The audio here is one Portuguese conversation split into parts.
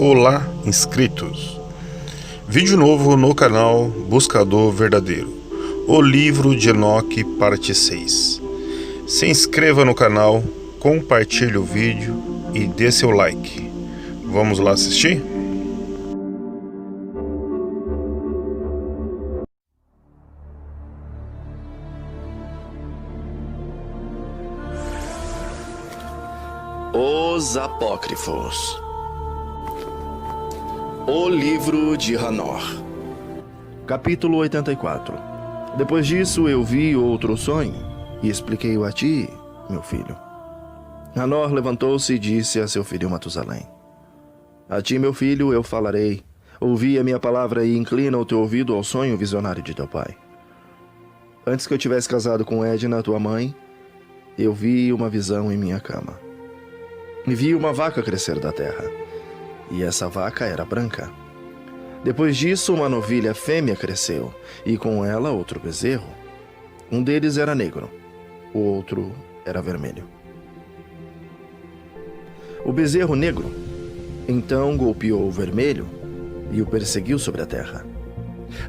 Olá, inscritos! Vídeo novo no canal Buscador Verdadeiro, o livro de Enoque, parte 6. Se inscreva no canal, compartilhe o vídeo e dê seu like. Vamos lá assistir? Os Apócrifos. O livro de Hanor. Capítulo 84. Depois disso eu vi outro sonho e expliquei-o a ti, meu filho. Hanor levantou-se e disse a seu filho Matusalém: A ti, meu filho, eu falarei. Ouvi a minha palavra e inclina o teu ouvido ao sonho visionário de teu pai. Antes que eu tivesse casado com Edna, tua mãe, eu vi uma visão em minha cama. E vi uma vaca crescer da terra, e essa vaca era branca. Depois disso, uma novilha fêmea cresceu, e com ela outro bezerro. Um deles era negro, o outro era vermelho. O bezerro negro então golpeou o vermelho e o perseguiu sobre a terra.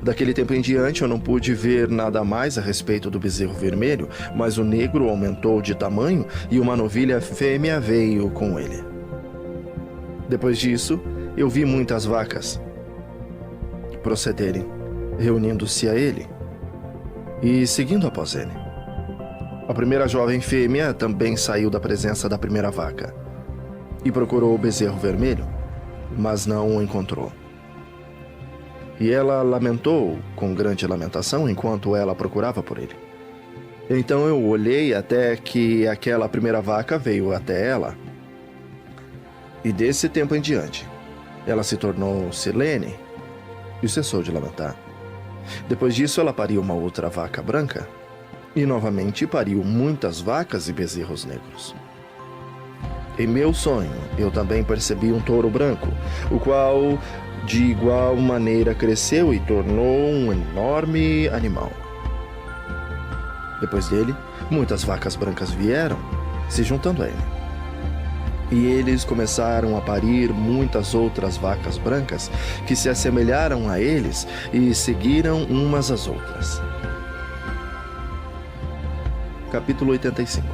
Daquele tempo em diante eu não pude ver nada mais a respeito do bezerro vermelho, mas o negro aumentou de tamanho e uma novilha fêmea veio com ele. Depois disso, eu vi muitas vacas procederem, reunindo-se a ele e seguindo após ele. A primeira jovem fêmea também saiu da presença da primeira vaca e procurou o bezerro vermelho, mas não o encontrou. E ela lamentou com grande lamentação enquanto ela procurava por ele. Então eu olhei até que aquela primeira vaca veio até ela. E desse tempo em diante, ela se tornou silene e cessou de lamentar. Depois disso, ela pariu uma outra vaca branca e novamente pariu muitas vacas e bezerros negros. Em meu sonho, eu também percebi um touro branco, o qual de igual maneira cresceu e tornou um enorme animal. Depois dele, muitas vacas brancas vieram, se juntando a ele. E eles começaram a parir muitas outras vacas brancas que se assemelharam a eles e seguiram umas às outras. Capítulo 85.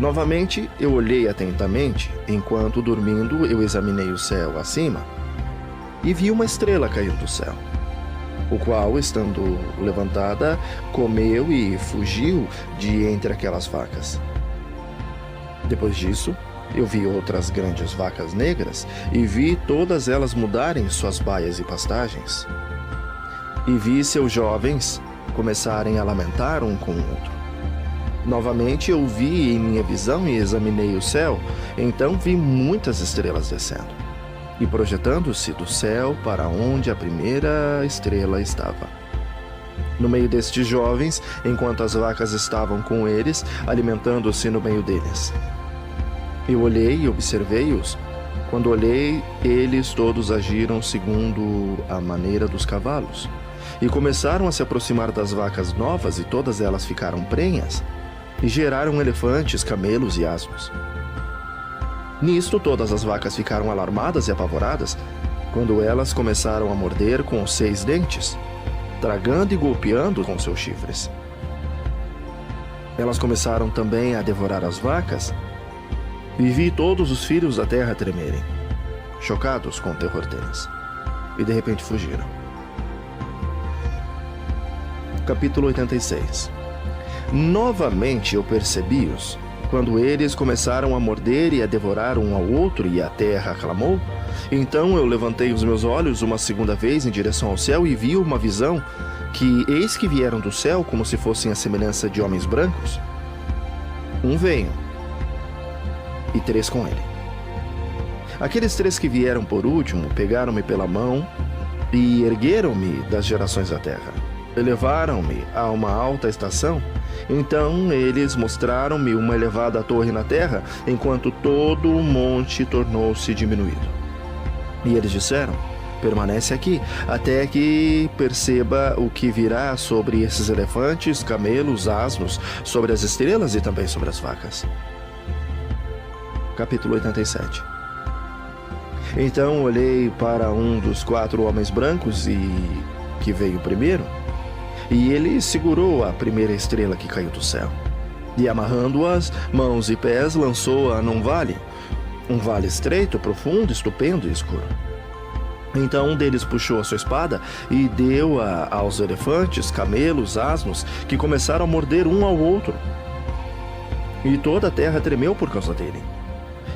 Novamente, eu olhei atentamente, enquanto dormindo eu examinei o céu acima, e vi uma estrela cair do céu, o qual, estando levantada, comeu e fugiu de entre aquelas vacas. Depois disso, eu vi outras grandes vacas negras, e vi todas elas mudarem suas baias e pastagens. E vi seus jovens começarem a lamentar um com o outro. Novamente eu vi em minha visão e examinei o céu, então vi muitas estrelas descendo e projetando-se do céu para onde a primeira estrela estava. No meio destes jovens, enquanto as vacas estavam com eles, alimentando-se no meio deles. Eu olhei e observei-os. Quando olhei, eles todos agiram segundo a maneira dos cavalos e começaram a se aproximar das vacas novas, e todas elas ficaram prenhas e geraram elefantes, camelos e asnos. Nisto, todas as vacas ficaram alarmadas e apavoradas, quando elas começaram a morder com os 6 dentes, tragando e golpeando com seus chifres. Elas começaram também a devorar as vacas, e vi todos os filhos da terra tremerem, chocados com o terror deles, e de repente fugiram. Capítulo 86. Novamente eu percebi-os, quando eles começaram a morder e a devorar um ao outro, e a terra clamou. Então eu levantei os meus olhos uma segunda vez em direção ao céu e vi uma visão que, eis que vieram do céu como se fossem a semelhança de homens brancos. Um veio, e 3 com ele. Aqueles 3 que vieram por último pegaram-me pela mão e ergueram-me das gerações da terra. Elevaram-me a uma alta estação. Então eles mostraram-me uma elevada torre na terra, enquanto todo o monte tornou-se diminuído. E eles disseram: permanece aqui, até que perceba o que virá sobre esses elefantes, camelos, asnos, sobre as estrelas e também sobre as vacas. Capítulo 87. Então olhei para um dos 4 homens brancos que veio primeiro, e ele segurou a primeira estrela que caiu do céu, e amarrando-as, mãos e pés, lançou-a num vale, um vale estreito, profundo, estupendo e escuro. Então um deles puxou a sua espada e deu-a aos elefantes, camelos, asnos, que começaram a morder um ao outro. E toda a terra tremeu por causa dele.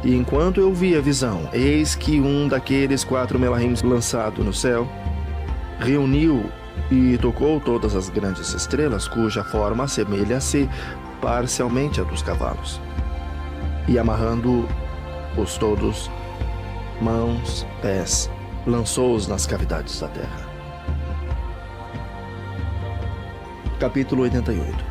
E enquanto eu via a visão, eis que um daqueles 4 melahims lançado no céu reuniu e tocou todas as grandes estrelas, cuja forma assemelha-se parcialmente à dos cavalos. E amarrando-os todos, mãos, pés, lançou-os nas cavidades da terra. Capítulo 88.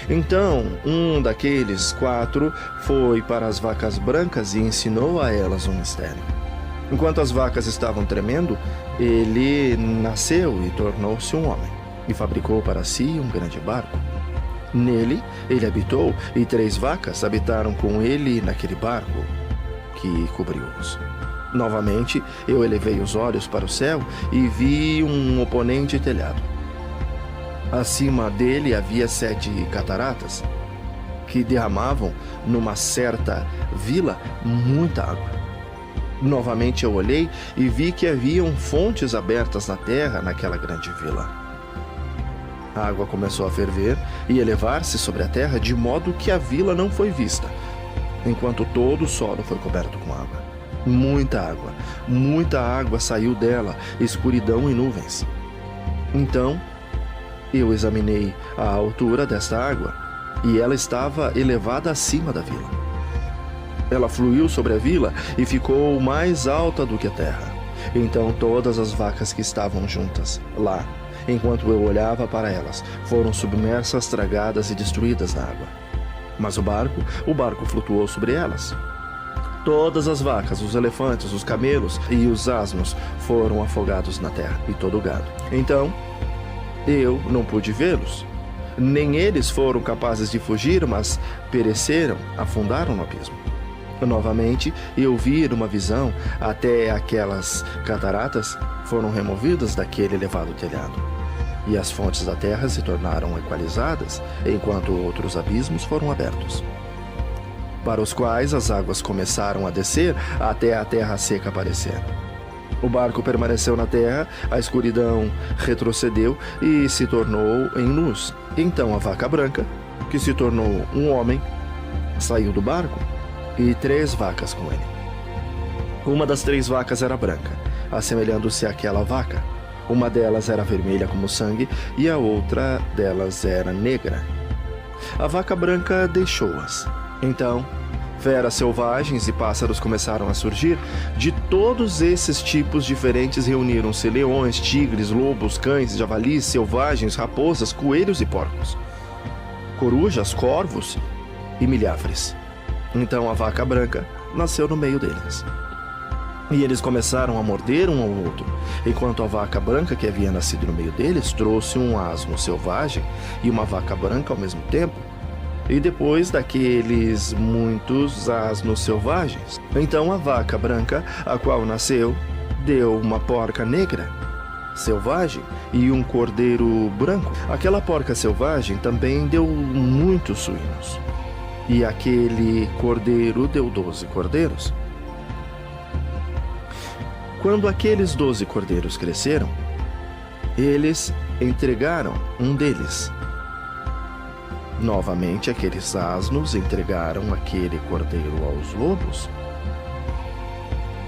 Então, um daqueles 4 foi para as vacas brancas e ensinou a elas um mistério. Enquanto as vacas estavam tremendo, ele nasceu e tornou-se um homem, e fabricou para si um grande barco. Nele, ele habitou, e 3 vacas habitaram com ele naquele barco que cobriu-os. Novamente, eu elevei os olhos para o céu e vi um oponente telhado. Acima dele havia 7 cataratas, que derramavam numa certa vila muita água. Novamente eu olhei e vi que haviam fontes abertas na terra naquela grande vila. A água começou a ferver e elevar-se sobre a terra, de modo que a vila não foi vista, enquanto todo o solo foi coberto com água. Muita água saiu dela, escuridão e nuvens. Então eu examinei a altura desta água, e ela estava elevada acima da vila. Ela fluiu sobre a vila e ficou mais alta do que a terra. Então todas as vacas que estavam juntas lá, enquanto eu olhava para elas, foram submersas, tragadas e destruídas na água. Mas o barco flutuou sobre elas. Todas as vacas, os elefantes, os camelos e os asnos foram afogados na terra, e todo o gado. Então eu não pude vê-los. Nem eles foram capazes de fugir, mas pereceram, afundaram no abismo. Novamente, eu vi numa visão até aquelas cataratas foram removidas daquele elevado telhado, e as fontes da terra se tornaram equalizadas, enquanto outros abismos foram abertos, para os quais as águas começaram a descer até a terra seca aparecer. O barco permaneceu na terra, a escuridão retrocedeu e se tornou em luz. Então a vaca branca, que se tornou um homem, saiu do barco, e 3 vacas com ele. Uma das 3 vacas era branca, assemelhando-se àquela vaca. Uma delas era vermelha como sangue, e a outra delas era negra. A vaca branca deixou-as. Então feras selvagens e pássaros começaram a surgir. De todos esses tipos diferentes reuniram-se leões, tigres, lobos, cães, javalis, selvagens, raposas, coelhos e porcos, corujas, corvos e milhafres. Então a vaca branca nasceu no meio deles. E eles começaram a morder um ao outro, enquanto a vaca branca que havia nascido no meio deles trouxe um asno selvagem e uma vaca branca ao mesmo tempo. E depois daqueles muitos asnos selvagens, então a vaca branca, a qual nasceu, deu uma porca negra, selvagem, e um cordeiro branco. Aquela porca selvagem também deu muitos suínos, e aquele cordeiro deu 12 cordeiros. Quando aqueles 12 cordeiros cresceram, eles entregaram um deles. Novamente, aqueles asnos entregaram aquele cordeiro aos lobos,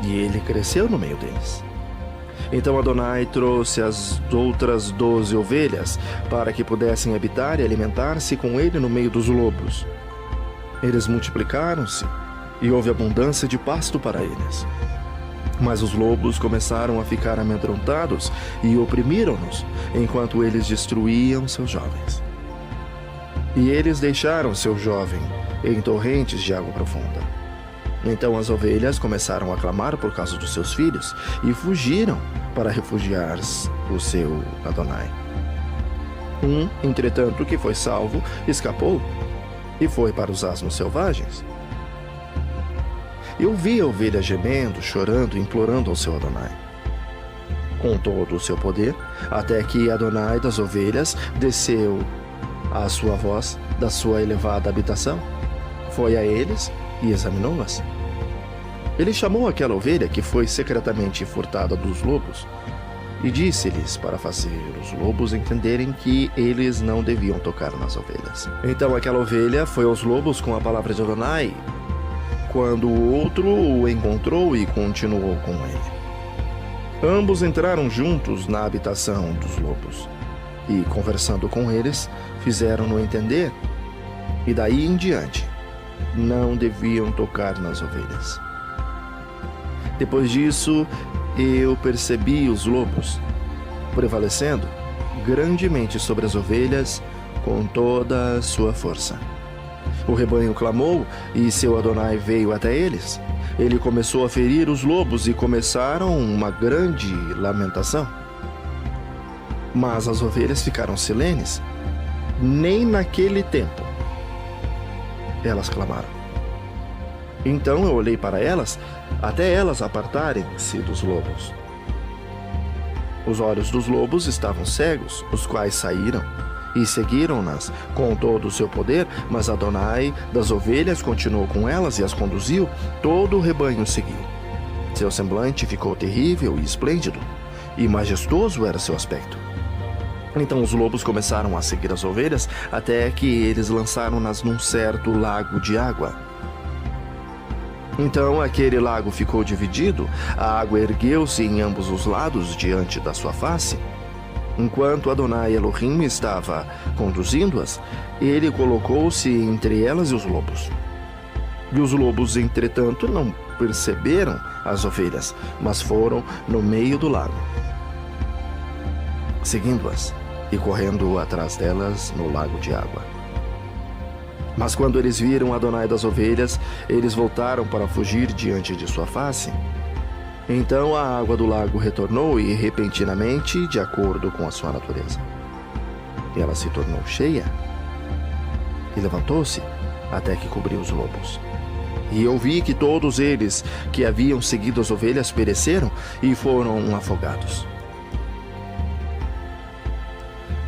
e ele cresceu no meio deles. Então Adonai trouxe as outras 12 ovelhas para que pudessem habitar e alimentar-se com ele no meio dos lobos. Eles multiplicaram-se e houve abundância de pasto para eles. Mas os lobos começaram a ficar amedrontados e oprimiram-nos, enquanto eles destruíam seus jovens. E eles deixaram seu jovem em torrentes de água profunda. Então as ovelhas começaram a clamar por causa dos seus filhos e fugiram para refugiar-se o seu Adonai. Entretanto, que foi salvo, escapou e foi para os asnos selvagens. Eu vi a ovelha gemendo, chorando, implorando ao seu Adonai, com todo o seu poder, até que Adonai das ovelhas desceu à sua voz da sua elevada habitação. Foi a eles e examinou-as. Ele chamou aquela ovelha que foi secretamente furtada dos lobos e disse-lhes para fazer os lobos entenderem que eles não deviam tocar nas ovelhas. Então aquela ovelha foi aos lobos com a palavra de Adonai, quando o outro o encontrou e continuou com ele. Ambos entraram juntos na habitação dos lobos e, conversando com eles, fizeram-no entender, e daí em diante não deviam tocar nas ovelhas. Depois disso, eu percebi os lobos prevalecendo grandemente sobre as ovelhas com toda a sua força. O rebanho clamou e seu Adonai veio até eles. Ele começou a ferir os lobos e começaram uma grande lamentação. Mas as ovelhas ficaram silenes. Nem naquele tempo elas clamaram. Então eu olhei para elas, até elas apartarem-se dos lobos. Os olhos dos lobos estavam cegos, os quais saíram e seguiram-nas com todo o seu poder, mas Adonai das ovelhas continuou com elas e as conduziu. Todo o rebanho seguiu. Seu semblante ficou terrível e esplêndido, e majestoso era seu aspecto. Então os lobos começaram a seguir as ovelhas, até que eles lançaram-nas num certo lago de água. Então aquele lago ficou dividido, a água ergueu-se em ambos os lados diante da sua face. Enquanto Adonai Elohim estava conduzindo-as, ele colocou-se entre elas e os lobos. E os lobos, entretanto, não perceberam as ovelhas, mas foram no meio do lago, seguindo-as e correndo atrás delas no lago de água. Mas quando eles viram Adonai das ovelhas, eles voltaram para fugir diante de sua face. Então a água do lago retornou e, repentinamente, de acordo com a sua natureza, ela se tornou cheia e levantou-se até que cobriu os lobos. E eu vi que todos eles que haviam seguido as ovelhas pereceram e foram afogados.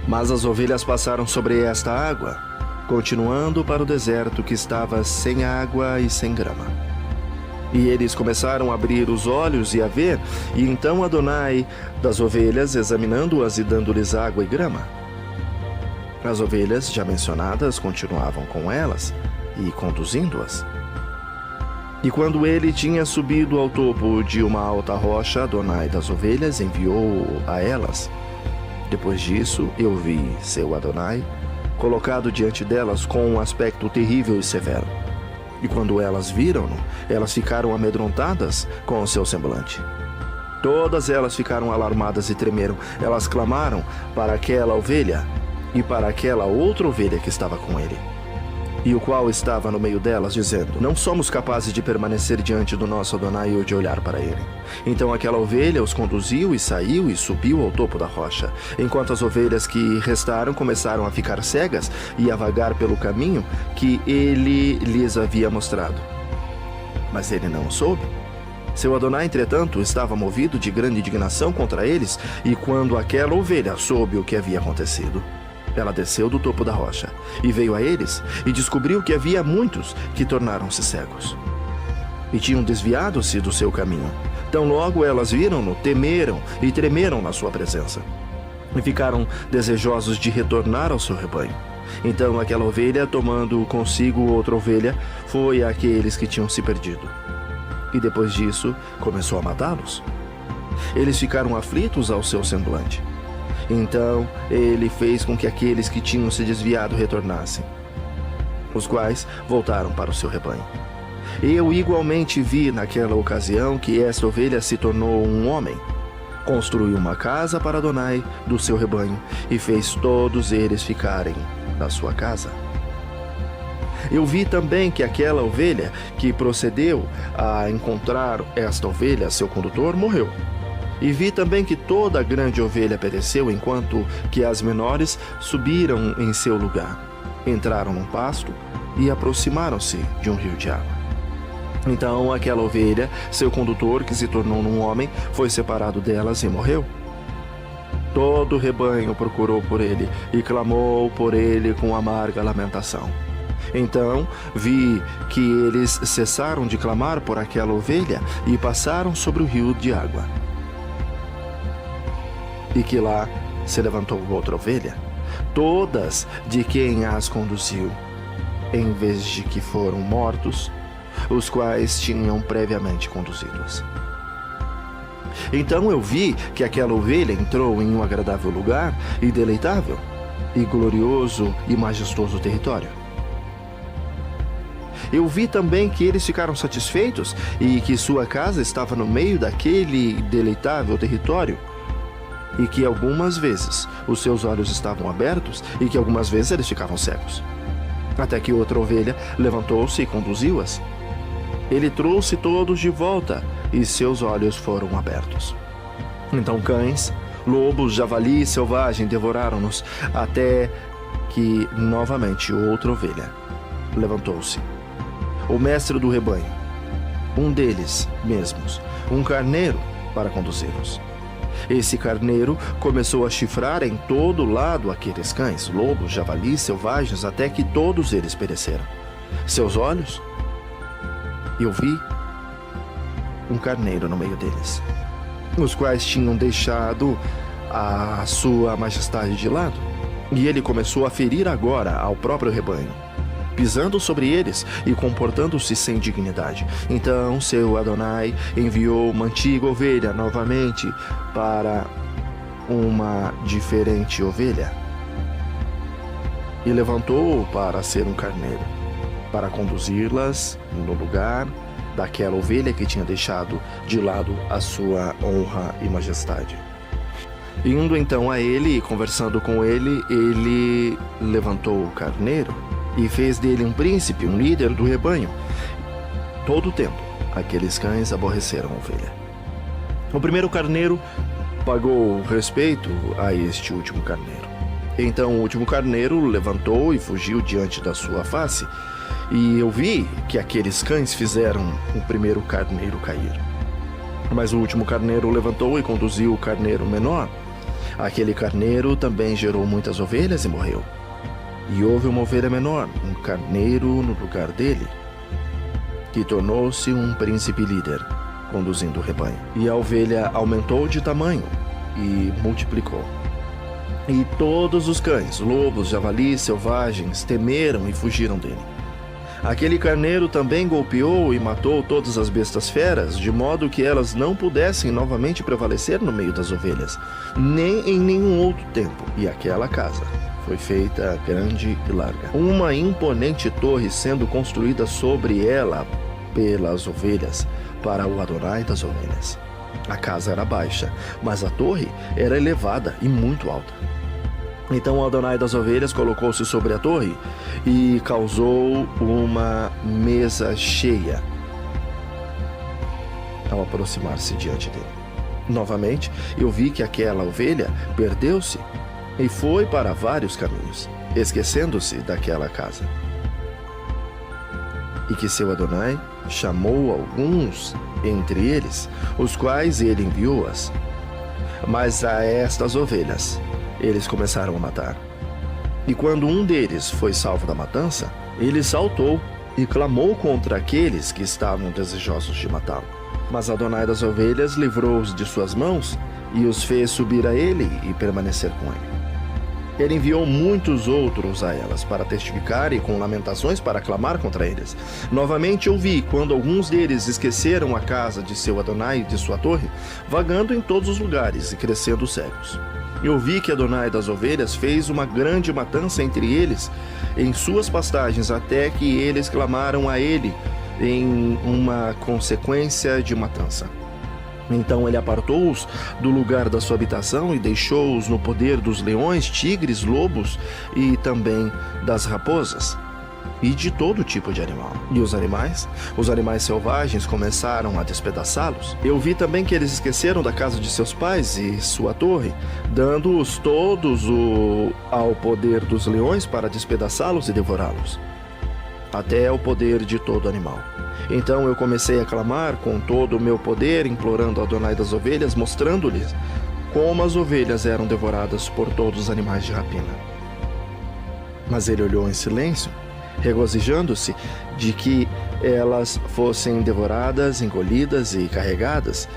Mas as ovelhas passaram sobre esta água, continuando para o deserto que estava sem água e sem grama. E eles começaram a abrir os olhos e a ver, e então Adonai das ovelhas, examinando-as e dando-lhes água e grama. As ovelhas já mencionadas continuavam com elas e conduzindo-as. E quando ele tinha subido ao topo de uma alta rocha, Adonai das ovelhas enviou a elas. Depois disso, eu vi seu Adonai colocado diante delas com um aspecto terrível e severo. E quando elas viram-no, elas ficaram amedrontadas com o seu semblante. Todas elas ficaram alarmadas e tremeram. Elas clamaram para aquela ovelha e para aquela outra ovelha que estava com ele, e o qual estava no meio delas, dizendo: não somos capazes de permanecer diante do nosso Adonai ou de olhar para ele. Então aquela ovelha os conduziu e saiu e subiu ao topo da rocha, enquanto as ovelhas que restaram começaram a ficar cegas e a vagar pelo caminho que ele lhes havia mostrado. Mas ele não soube. Seu Adonai, entretanto, estava movido de grande indignação contra eles, e quando aquela ovelha soube o que havia acontecido, ela desceu do topo da rocha e veio a eles e descobriu que havia muitos que tornaram-se cegos e tinham desviado-se do seu caminho. Tão logo elas viram-no, temeram e tremeram na sua presença e ficaram desejosos de retornar ao seu rebanho. Então aquela ovelha, tomando consigo outra ovelha, foi àqueles que tinham se perdido. E depois disso começou a matá-los. Eles ficaram aflitos ao seu semblante. Então ele fez com que aqueles que tinham se desviado retornassem, os quais voltaram para o seu rebanho. Eu igualmente vi naquela ocasião que esta ovelha se tornou um homem, construiu uma casa para Adonai do seu rebanho e fez todos eles ficarem na sua casa. Eu vi também que aquela ovelha que procedeu a encontrar esta ovelha, seu condutor, morreu. E vi também que toda a grande ovelha pereceu, enquanto que as menores subiram em seu lugar, entraram num pasto e aproximaram-se de um rio de água. Então aquela ovelha, seu condutor, que se tornou um homem, foi separado delas e morreu. Todo o rebanho procurou por ele e clamou por ele com amarga lamentação. Então vi que eles cessaram de clamar por aquela ovelha e passaram sobre o rio de água. E que lá se levantou outra ovelha, todas de quem as conduziu, em vez de que foram mortos os quais tinham previamente conduzidos. Então eu vi que aquela ovelha entrou em um agradável lugar e deleitável, e glorioso e majestoso território. Eu vi também que eles ficaram satisfeitos e que sua casa estava no meio daquele deleitável território, e que algumas vezes os seus olhos estavam abertos e que algumas vezes eles ficavam cegos. Até que outra ovelha levantou-se e conduziu-as. Ele trouxe todos de volta e seus olhos foram abertos. Então cães, lobos, javali e selvagem devoraram-nos, até que novamente outra ovelha levantou-se. O mestre do rebanho, um deles mesmos, um carneiro para conduzi-los. Esse carneiro começou a chifrar em todo lado aqueles cães, lobos, javalis, selvagens, até que todos eles pereceram. Seus olhos, eu vi um carneiro no meio deles, os quais tinham deixado a sua majestade de lado. E ele começou a ferir agora ao próprio rebanho, pisando sobre eles e comportando-se sem dignidade. Então seu Adonai enviou uma antiga ovelha novamente para uma diferente ovelha e levantou-o para ser um carneiro, para conduzi-las no lugar daquela ovelha que tinha deixado de lado a sua honra e majestade. Indo então a ele e conversando com ele, ele levantou o carneiro e fez dele um príncipe, um líder do rebanho. Todo o tempo, aqueles cães aborreceram a ovelha. O primeiro carneiro pagou respeito a este último carneiro. Então o último carneiro levantou e fugiu diante da sua face, e eu vi que aqueles cães fizeram o primeiro carneiro cair. Mas o último carneiro levantou e conduziu o carneiro menor. Aquele carneiro também gerou muitas ovelhas e morreu. E houve uma ovelha menor, um carneiro no lugar dele, que tornou-se um príncipe líder, conduzindo o rebanho. E a ovelha aumentou de tamanho e multiplicou. E todos os cães, lobos, javalis, selvagens, temeram e fugiram dele. Aquele carneiro também golpeou e matou todas as bestas feras, de modo que elas não pudessem novamente prevalecer no meio das ovelhas, nem em nenhum outro tempo. E aquela casa foi feita grande e larga, uma imponente torre sendo construída sobre ela pelas ovelhas, para o Adonai das ovelhas. A casa era baixa, mas a torre era elevada e muito alta. Então o Adonai das ovelhas colocou-se sobre a torre e causou uma mesa cheia ao aproximar-se diante dele. Novamente, eu vi que aquela ovelha perdeu-se e foi para vários caminhos, esquecendo-se daquela casa. E que seu Adonai chamou alguns entre eles, os quais ele enviou-as. Mas a estas ovelhas eles começaram a matar. E quando um deles foi salvo da matança, ele saltou e clamou contra aqueles que estavam desejosos de matá-lo. Mas Adonai das ovelhas livrou-os de suas mãos e os fez subir a ele e permanecer com ele. Ele enviou muitos outros a elas para testificar e com lamentações para clamar contra eles. Novamente ouvi quando alguns deles esqueceram a casa de seu Adonai e de sua torre, vagando em todos os lugares e crescendo cegos. Eu vi que Adonai das ovelhas fez uma grande matança entre eles em suas pastagens, até que eles clamaram a ele em uma consequência de matança. Então ele apartou-os do lugar da sua habitação e deixou-os no poder dos leões, tigres, lobos e também das raposas e de todo tipo de animal. E os animais selvagens começaram a despedaçá-los. Eu vi também que eles esqueceram da casa de seus pais e sua torre, dando-os todos ao poder dos leões para despedaçá-los e devorá-los. até o poder de todo animal. Então eu comecei a clamar com todo o meu poder, implorando a Adonai das ovelhas, mostrando-lhes como as ovelhas eram devoradas por todos os animais de rapina. Mas ele olhou em silêncio, regozijando-se de que elas fossem devoradas, engolidas e carregadas,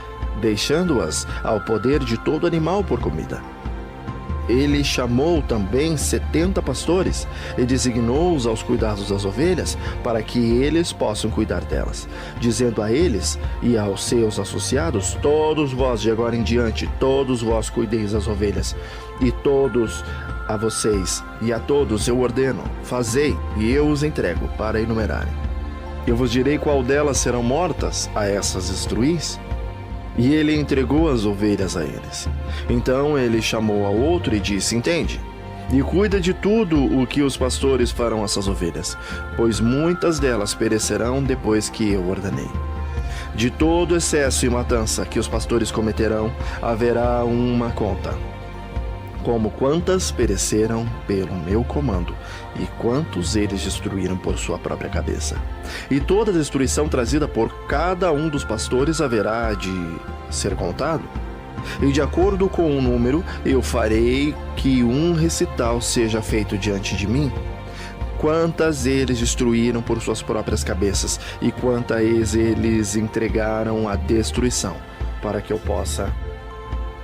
deixando-as ao poder de todo animal por comida. Ele chamou também 70 pastores e designou-os aos cuidados das ovelhas, para que eles possam cuidar delas, dizendo a eles e aos seus associados: todos vós de agora em diante, todos vós cuideis das ovelhas, e todos a vocês e a todos eu ordeno, fazei, e eu os entrego para enumerarem. Eu vos direi qual delas serão mortas, a essas destruís. E ele entregou as ovelhas a eles. Então ele chamou a outro e disse: entende, e cuida de tudo o que os pastores farão a essas ovelhas, pois muitas delas perecerão depois que eu ordenei. De todo excesso e matança que os pastores cometerão, haverá uma conta, como quantas pereceram pelo meu comando, e quantos eles destruíram por sua própria cabeça. E toda a destruição trazida por cada um dos pastores haverá de ser contado. E de acordo com o número, eu farei que um recital seja feito diante de mim, quantas eles destruíram por suas próprias cabeças, e quantas eles entregaram à destruição, para que eu possa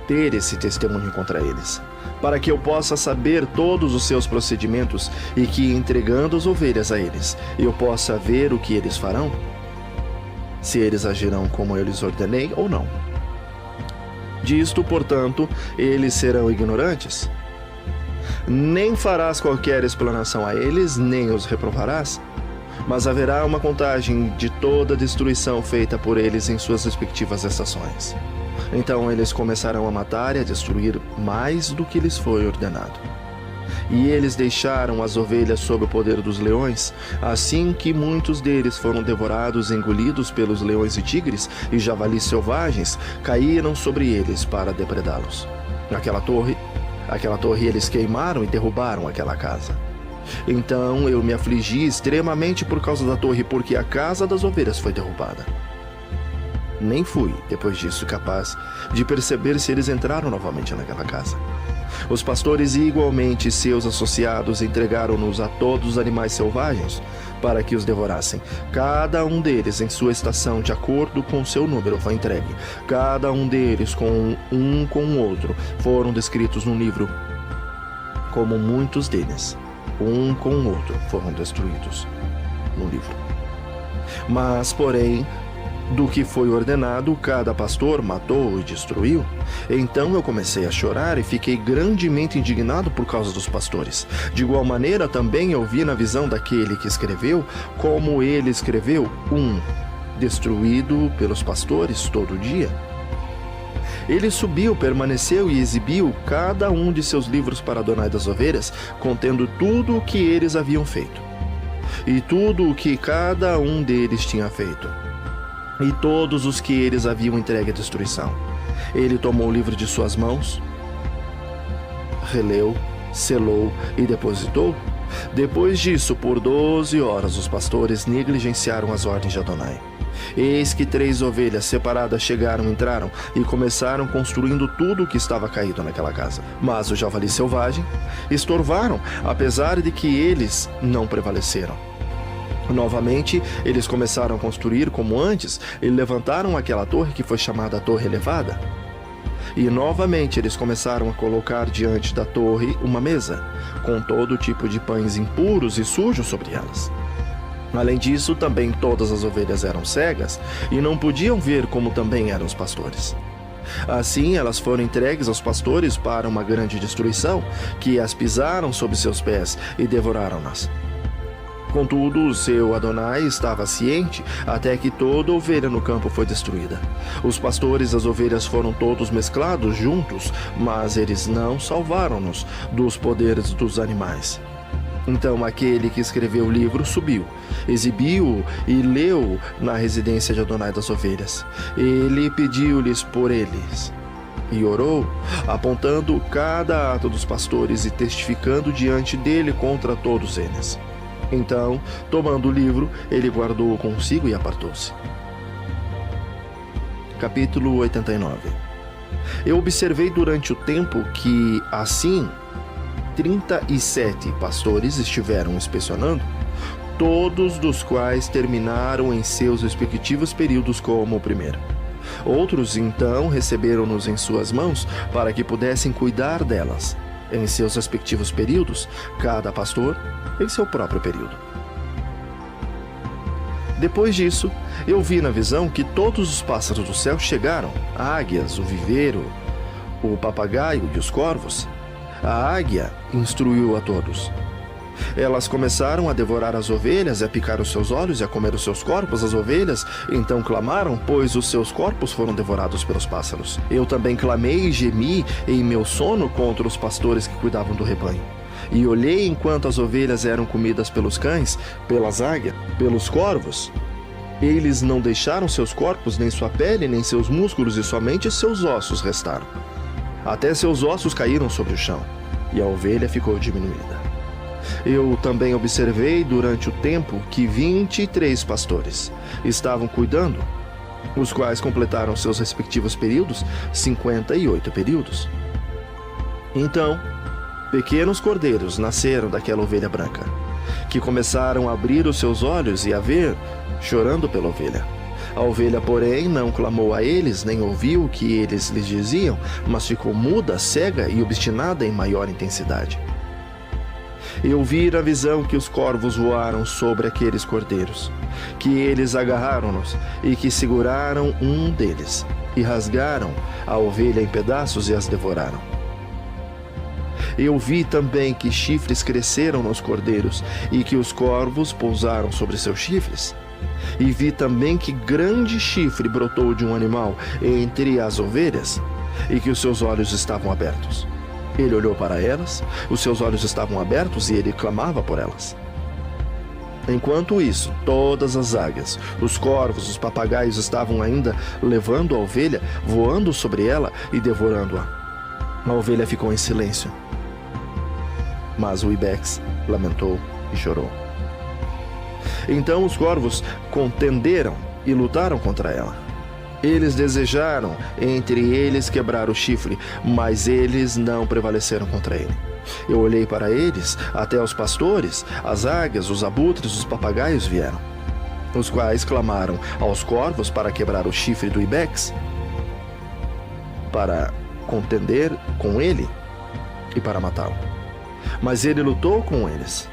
ter esse testemunho contra eles, para que eu possa saber todos os seus procedimentos, e que, entregando as ovelhas a eles, eu possa ver o que eles farão, se eles agirão como eu lhes ordenei ou não. Disto, portanto, eles serão ignorantes. Nem farás qualquer explanação a eles, nem os reprovarás, mas haverá uma contagem de toda a destruição feita por eles em suas respectivas estações. Então eles começarão a matar e a destruir mais do que lhes foi ordenado. E eles deixaram as ovelhas sob o poder dos leões, assim que muitos deles foram devorados e engolidos pelos leões e tigres, e javalis selvagens caíram sobre eles para depredá-los. Aquela torre eles queimaram e derrubaram aquela casa. Então eu me afligi extremamente por causa da torre, porque a casa das ovelhas foi derrubada. Nem fui, depois disso, capaz de perceber se eles entraram novamente naquela casa. Os pastores e igualmente seus associados entregaram-nos a todos os animais selvagens para que os devorassem. Cada um deles em sua estação, de acordo com seu número, foi entregue. Cada um deles, com o outro, foram descritos no livro, como muitos deles, um com o outro, foram destruídos no livro. Mas, porém, do que foi ordenado, cada pastor matou e destruiu. Então eu comecei a chorar e fiquei grandemente indignado por causa dos pastores. De igual maneira, também eu vi na visão daquele que escreveu, como ele escreveu, destruído pelos pastores todo dia. Ele subiu, permaneceu e exibiu cada um de seus livros para Adonai das ovelhas, contendo tudo o que eles haviam feito, e tudo o que cada um deles tinha feito, e todos os que eles haviam entregue à destruição. Ele tomou o livro de suas mãos, releu, selou e depositou. Depois disso, por 12 horas, os pastores negligenciaram as ordens de Adonai. Eis que 3 ovelhas separadas entraram e começaram construindo tudo o que estava caído naquela casa. Mas o javali selvagem estorvaram, apesar de que eles não prevaleceram. Novamente, eles começaram a construir como antes e levantaram aquela torre que foi chamada a Torre Elevada. E novamente eles começaram a colocar diante da torre uma mesa, com todo tipo de pães impuros e sujos sobre elas. Além disso, também todas as ovelhas eram cegas e não podiam ver, como também eram os pastores. Assim, elas foram entregues aos pastores para uma grande destruição, que as pisaram sob seus pés e devoraram-nas. Contudo, o seu Adonai estava ciente até que toda ovelha no campo foi destruída. Os pastores e as ovelhas foram todos mesclados juntos, mas eles não salvaram-nos dos poderes dos animais. Então aquele que escreveu o livro subiu, exibiu-o e leu na residência de Adonai das ovelhas. Ele pediu-lhes por eles e orou, apontando cada ato dos pastores e testificando diante dele contra todos eles. Então, tomando o livro, ele guardou-o consigo e apartou-se. Capítulo 89. Eu observei durante o tempo que, assim, 37 pastores estiveram inspecionando, todos dos quais terminaram em seus respectivos períodos como o primeiro. Outros, então, receberam-nos em suas mãos para que pudessem cuidar delas, em seus respectivos períodos, cada pastor em seu próprio período. Depois disso, eu vi na visão que todos os pássaros do céu chegaram, águias, o viveiro, o papagaio e os corvos. A águia instruiu a todos. Elas começaram a devorar as ovelhas e a picar os seus olhos e a comer os seus corpos. As ovelhas então clamaram, pois os seus corpos foram devorados pelos pássaros. Eu também clamei e gemi em meu sono contra os pastores que cuidavam do rebanho. E olhei enquanto as ovelhas eram comidas pelos cães, pelas águias, pelos corvos. Eles não deixaram seus corpos, nem sua pele, nem seus músculos, e somente seus ossos restaram. Até seus ossos caíram sobre o chão, e a ovelha ficou diminuída. Eu também observei durante o tempo que 23 pastores estavam cuidando, os quais completaram seus respectivos períodos, 58 períodos. Então, pequenos cordeiros nasceram daquela ovelha branca, que começaram a abrir os seus olhos e a ver, chorando pela ovelha. A ovelha, porém, não clamou a eles, nem ouviu o que eles lhes diziam, mas ficou muda, cega e obstinada em maior intensidade. Eu vi na visão que os corvos voaram sobre aqueles cordeiros, que eles agarraram-nos e que seguraram um deles, e rasgaram a ovelha em pedaços e as devoraram. Eu vi também que chifres cresceram nos cordeiros e que os corvos pousaram sobre seus chifres. E vi também que grande chifre brotou de um animal entre as ovelhas e que os seus olhos estavam abertos. Ele olhou para elas, os seus olhos estavam abertos e ele clamava por elas. Enquanto isso, todas as águias, os corvos, os papagaios estavam ainda levando a ovelha, voando sobre ela e devorando-a. A ovelha ficou em silêncio, mas o ibex lamentou e chorou. Então os corvos contenderam e lutaram contra ela. Eles desejaram entre eles quebrar o chifre, mas eles não prevaleceram contra ele. Eu olhei para eles, até os pastores, as águias, os abutres, os papagaios vieram, os quais clamaram aos corvos para quebrar o chifre do ibex, para contender com ele e para matá-lo. Mas ele lutou com eles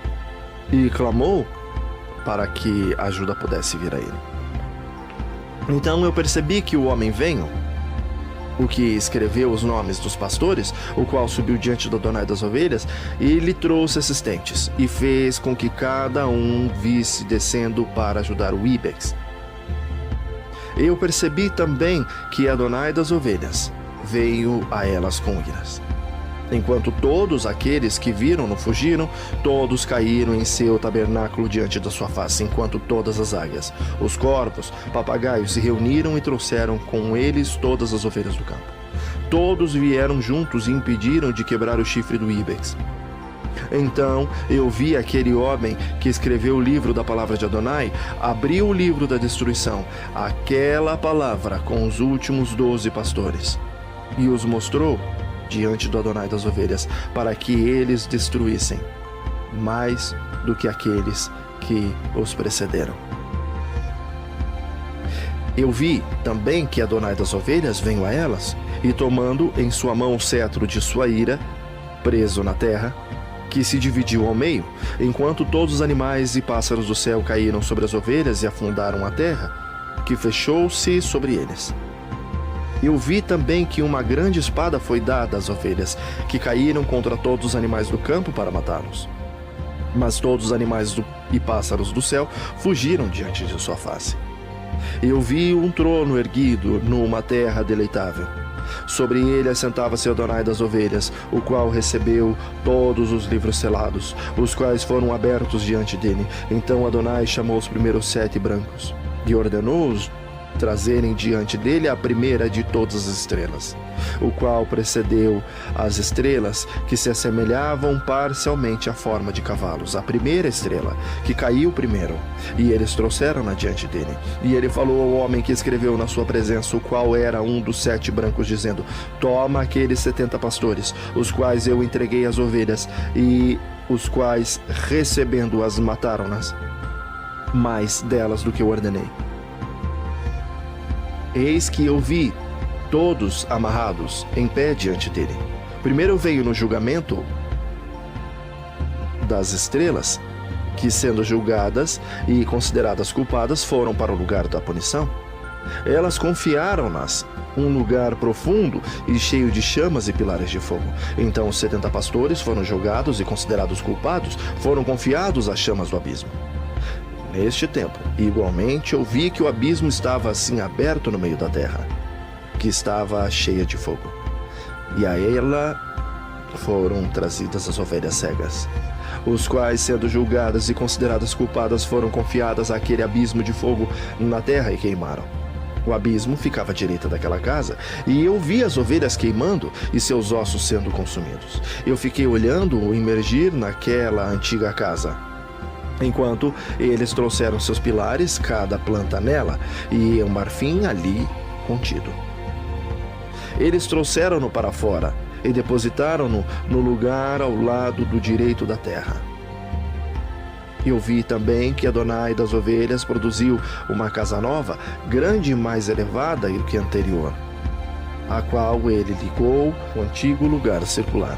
e clamou para que a ajuda pudesse vir a ele. Então eu percebi que o homem venho, o que escreveu os nomes dos pastores, o qual subiu diante do Adonai das ovelhas, e lhe trouxe assistentes, e fez com que cada um visse descendo para ajudar o ibex. Eu percebi também que Adonai das ovelhas veio a elas com iras. Enquanto todos aqueles que viram-no fugiram, todos caíram em seu tabernáculo diante da sua face, enquanto todas as águias, os corvos, papagaios se reuniram e trouxeram com eles todas as ovelhas do campo. Todos vieram juntos e impediram de quebrar o chifre do ibex. Então eu vi aquele homem que escreveu o livro da palavra de Adonai, abriu o livro da destruição, aquela palavra com os últimos 12 pastores, e os mostrou diante do Adonai das ovelhas, para que eles destruíssem mais do que aqueles que os precederam. Eu vi também que Adonai das ovelhas veio a elas, e tomando em sua mão o cetro de sua ira, preso na terra, que se dividiu ao meio, enquanto todos os animais e pássaros do céu caíram sobre as ovelhas e afundaram a terra, que fechou-se sobre eles. Eu vi também que uma grande espada foi dada às ovelhas, que caíram contra todos os animais do campo para matá-los. Mas todos os animais e pássaros do céu fugiram diante de sua face. Eu vi um trono erguido numa terra deleitável. Sobre ele assentava-se Adonai das ovelhas, o qual recebeu todos os livros selados, os quais foram abertos diante dele. Então Adonai chamou os primeiros 7 brancos e ordenou-os trazerem diante dele a primeira de todas as estrelas, o qual precedeu as estrelas que se assemelhavam parcialmente à forma de cavalos, a primeira estrela, que caiu primeiro, e eles trouxeram-na diante dele. E ele falou ao homem que escreveu na sua presença, o qual era um dos 7 brancos, dizendo: toma aqueles 70 pastores, os quais eu entreguei às ovelhas, e os quais, recebendo-as, mataram-nas, mais delas do que eu ordenei. Eis que eu vi todos amarrados em pé diante dele. Primeiro veio no julgamento das estrelas, que, sendo julgadas e consideradas culpadas, foram para o lugar da punição. Elas confiaram-nas um lugar profundo e cheio de chamas e pilares de fogo. Então os 70 pastores foram julgados e considerados culpados, foram confiados às chamas do abismo. Neste tempo, igualmente, eu vi que o abismo estava assim aberto no meio da terra, que estava cheia de fogo, e a ela foram trazidas as ovelhas cegas, os quais, sendo julgadas e consideradas culpadas, foram confiadas àquele abismo de fogo na terra e queimaram. O abismo ficava à direita daquela casa, e eu vi as ovelhas queimando e seus ossos sendo consumidos. Eu fiquei olhando-o imergir naquela antiga casa, enquanto eles trouxeram seus pilares, cada planta nela, e um marfim ali contido. Eles trouxeram-no para fora e depositaram-no no lugar ao lado do direito da terra. Eu vi também que Adonai das ovelhas produziu uma casa nova, grande e mais elevada do que a anterior, a qual ele ligou o antigo lugar circular.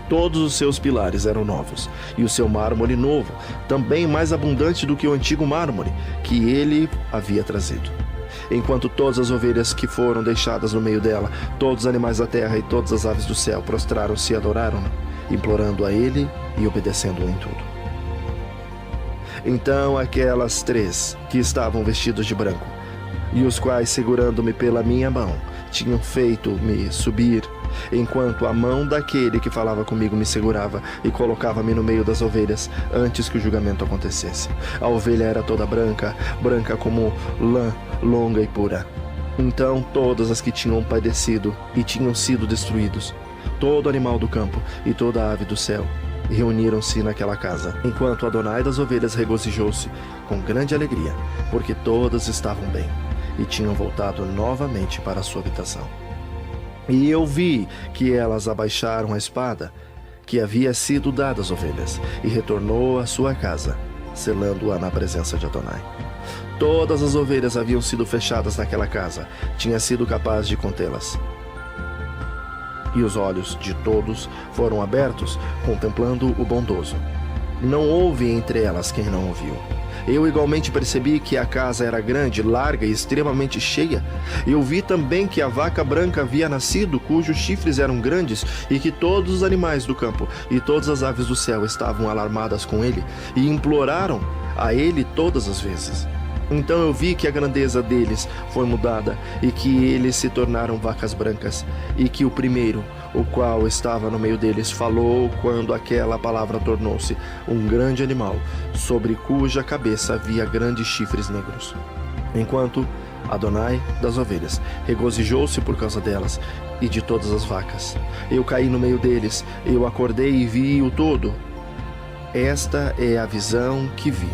Todos os seus pilares eram novos, e o seu mármore novo, também mais abundante do que o antigo mármore que ele havia trazido. Enquanto todas as ovelhas que foram deixadas no meio dela, todos os animais da terra e todas as aves do céu prostraram-se e adoraram-no, implorando a ele e obedecendo-o em tudo. Então aquelas 3 que estavam vestidos de branco, e os quais, segurando-me pela minha mão, tinham feito-me subir, enquanto a mão daquele que falava comigo me segurava e colocava-me no meio das ovelhas antes que o julgamento acontecesse. A ovelha era toda branca, branca como lã, longa e pura. Então todas as que tinham padecido e tinham sido destruídos, todo animal do campo e toda ave do céu, reuniram-se naquela casa, enquanto Adonai das ovelhas regozijou-se com grande alegria, porque todas estavam bem e tinham voltado novamente para a sua habitação. E eu vi que elas abaixaram a espada que havia sido dada às ovelhas, e retornou à sua casa, selando-a na presença de Adonai. Todas as ovelhas haviam sido fechadas naquela casa, tinha sido capaz de contê-las. E os olhos de todos foram abertos, contemplando o bondoso. Não houve entre elas quem não ouviu. Eu igualmente percebi que a casa era grande, larga e extremamente cheia. Eu vi também que a vaca branca havia nascido, cujos chifres eram grandes, e que todos os animais do campo e todas as aves do céu estavam alarmadas com ele e imploraram a ele todas as vezes. Então eu vi que a grandeza deles foi mudada, e que eles se tornaram vacas brancas, e que o primeiro, o qual estava no meio deles, falou quando aquela palavra tornou-se um grande animal, sobre cuja cabeça havia grandes chifres negros. Enquanto Adonai das ovelhas regozijou-se por causa delas e de todas as vacas. Eu caí no meio deles, eu acordei e vi-o todo. Esta é a visão que vi,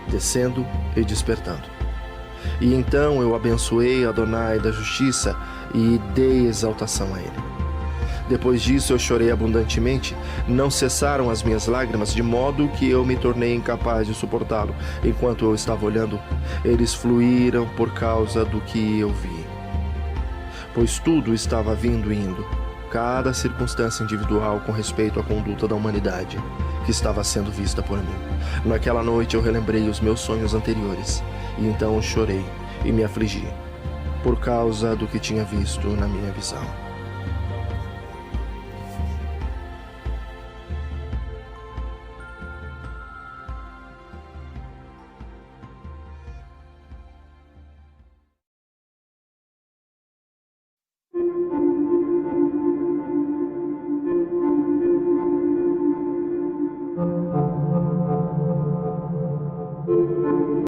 descendo e despertando. E então eu abençoei Adonai da justiça e dei exaltação a ele. Depois disso eu chorei abundantemente, não cessaram as minhas lágrimas, de modo que eu me tornei incapaz de suportá-lo. Enquanto eu estava olhando, eles fluíram por causa do que eu vi. Pois tudo estava vindo e indo, cada circunstância individual com respeito à conduta da humanidade, que estava sendo vista por mim. Naquela noite eu relembrei os meus sonhos anteriores, e então chorei e me afligi, por causa do que tinha visto na minha visão.